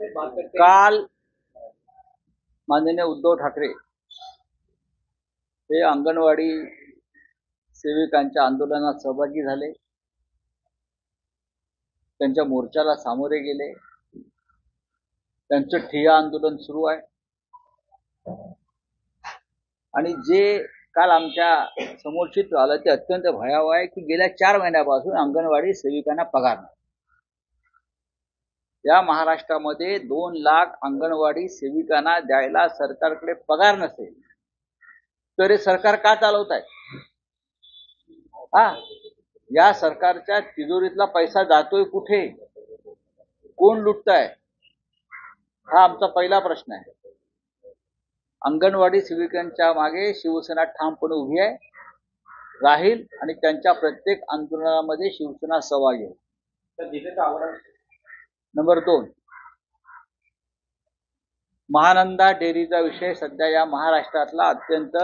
काल माननीय उद्धव ठाकरे हे अंगणवाडी सेविकांच्या आंदोलनात सहभागी झाले, त्यांच्या मोर्चाला सामोरे गेले, त्यांचं ठिय्या आंदोलन सुरू आहे। आणि जे काल आमच्या समोर चित्र आलं ते अत्यंत भयावह आहे की गेल्या 4 महिन्यापासून अंगणवाडी सेविकांना पगार नाही। या महाराष्ट्रामध्ये 2 लाख अंगणवाडी सेविकांना द्यायला सरकारकडे पगार नसेल तर हे सरकार का चालवत आहे? या सरकारच्या तिजोरीतला पैसा जातोय कुठे? कोण लुटतंय? हा आमचा पहिला प्रश्न आहे। अंगणवाडी सेविकांच्या मागे शिवसेना ठामपणे उभी आहे, राहील आणि त्यांच्या प्रत्येक आंदोलनामध्ये शिवसेना सहभागी आहे। नंबर 2, महानंदा डेअरीचा विषय सध्या या महाराष्ट्रातला अत्यंत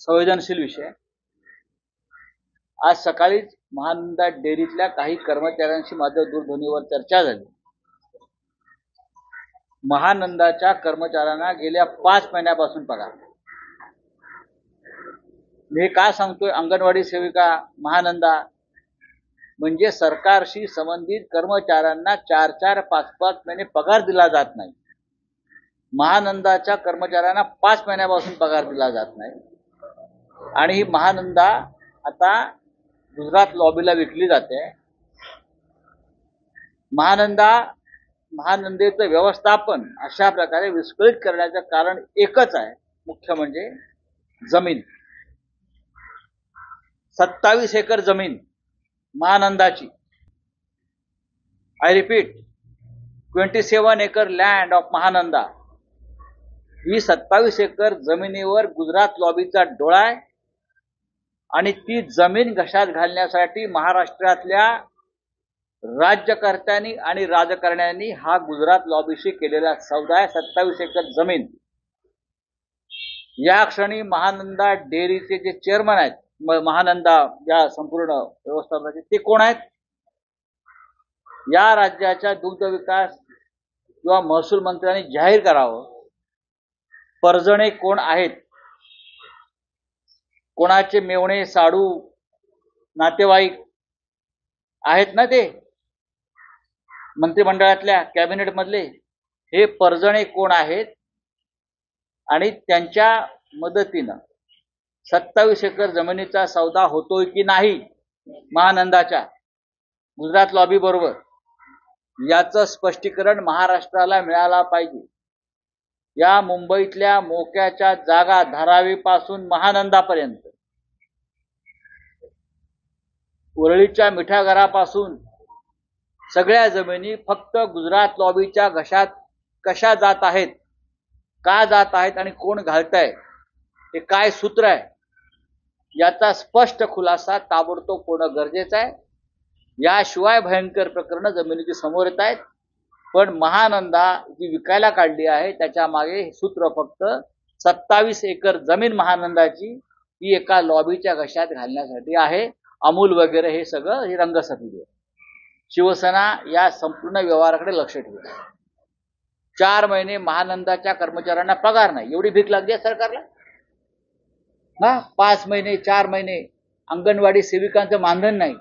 संवेदनशील विषय आहे। आज सकाळीच महानंदा डेअरीतल्या काही कर्मचाऱ्यांशी माझ्या दूरध्वनीवर चर्चा झाली। महानंदाच्या कर्मचाऱ्यांना गेल्या 5 महिन्यापासून पगार। मी का सांगतोय अंगणवाडी सेविका महानंदा म्हणजे सरकारशी संबंधित कर्मचाऱ्यांना 4-4, 5-5 महिने पगार दिला जात नाही। महानंदाच्या कर्मचाऱ्यांना 5 महिन्यापासून पगार दिला जात नाही आणि ही महानंदा आता गुजरात लॉबीला विकली जाते। महानंदेचं व्यवस्थापन अशा प्रकारे विस्कळीत करण्याचं कारण एकच आहे, मुख्य म्हणजे जमीन। 27 एकर जमीन महानंदाची। I repeat, 27 acre land of Mahananda. ही 27 एकर जमिनीवर गुजरात लॉबीचा डोळा आहे आणि ती जमीन घशात घालण्यासाठी महाराष्ट्रातल्या राज्यकर्त्यांनी आणि राजकारण्यांनी हा गुजरात लॉबीशी केलेला सौदा आहे। 27 एकर जमीन। या क्षणी महानंदा डेअरीचे जे चेअरमन आहेत, महानंदा या संपूर्ण व्यवस्थापनाचे, ते कोण आहेत? या राज्याच्या दुग्ध विकास किंवा महसूल मंत्र्यांनी जाहीर करावं परजणे कोण आहेत, कोणाचे मेवणे साडू नातेवाईक आहेत ना ते मंत्रिमंडळातल्या कॅबिनेट मधले, हे परजणे कोण आहेत आणि त्यांच्या मदतीनं 27 एकर जमिनीचा सौदा होतोय की नाही महानंदाच्या गुजरात लॉबी बरोबर, याचं स्पष्टीकरण महाराष्ट्राला मिळाला पाहिजे। या मुंबईतल्या मोक्याच्या जागा धारावीपासून महानंदापर्यंत, वरळीच्या मिठागरापासून सगळ्या जमिनी फक्त गुजरात लॉबीच्या घशात कशा जात आहेत, का जात आहेत आणि कोण घालतंय, हे काय सूत्र आहे, याचा स्पष्ट खुलासा ताबडतोब होणं गरजेचं आहे। याशिवाय भयंकर प्रकरणं जमिनीची समोर येत आहेत। पण महानंदा जी विकायला काढली आहे त्याच्या मागे सूत्र फक्त 27 एकर जमीन महानंदाची ही एका लॉबीच्या घशात घालण्यासाठी आहे। अमूल वगैरे हे सगळं ही रंगसंगती आहे। शिवसेना या संपूर्ण व्यवहाराकडे लक्ष ठेवते। 4 महिने महानंदाच्या कर्मचाऱ्यांना पगार नाही, एवढी भीक लागली आहे सरकारला? 5 महिने 4 महिने अंगणवाडी सेविकांचं मानधन नाही।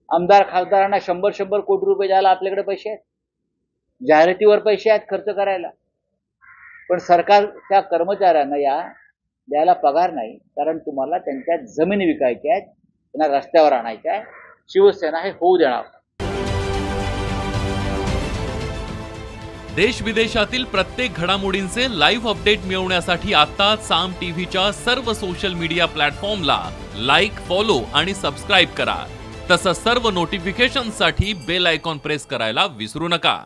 आमदार खासदारांना 100-100 कोटी रुपये द्यायला आपल्याकडे पैसे आहेत, जाहिरातीवर पैसे आहेत खर्च करायला, पण सरकार त्या कर्मचाऱ्यांना या द्यायला पगार नाही, कारण तुम्हाला त्यांच्या जमिनी विकायच्या आहेत, त्यांना रस्त्यावर आणायच्या आहे। शिवसेना हे होऊ देणार। देश विदेशातील प्रत्येक घडामोडींचे लाईव्ह अपडेट मिळवण्यासाठी आता साम टीव्हीच्या सर्व सोशल मीडिया प्लॅटफॉर्मला लाईक, फॉलो आणि सबस्क्राईब करा। तसंच सर्व नोटिफिकेशनसाठी बेल आयकॉन प्रेस करायला विसरू नका।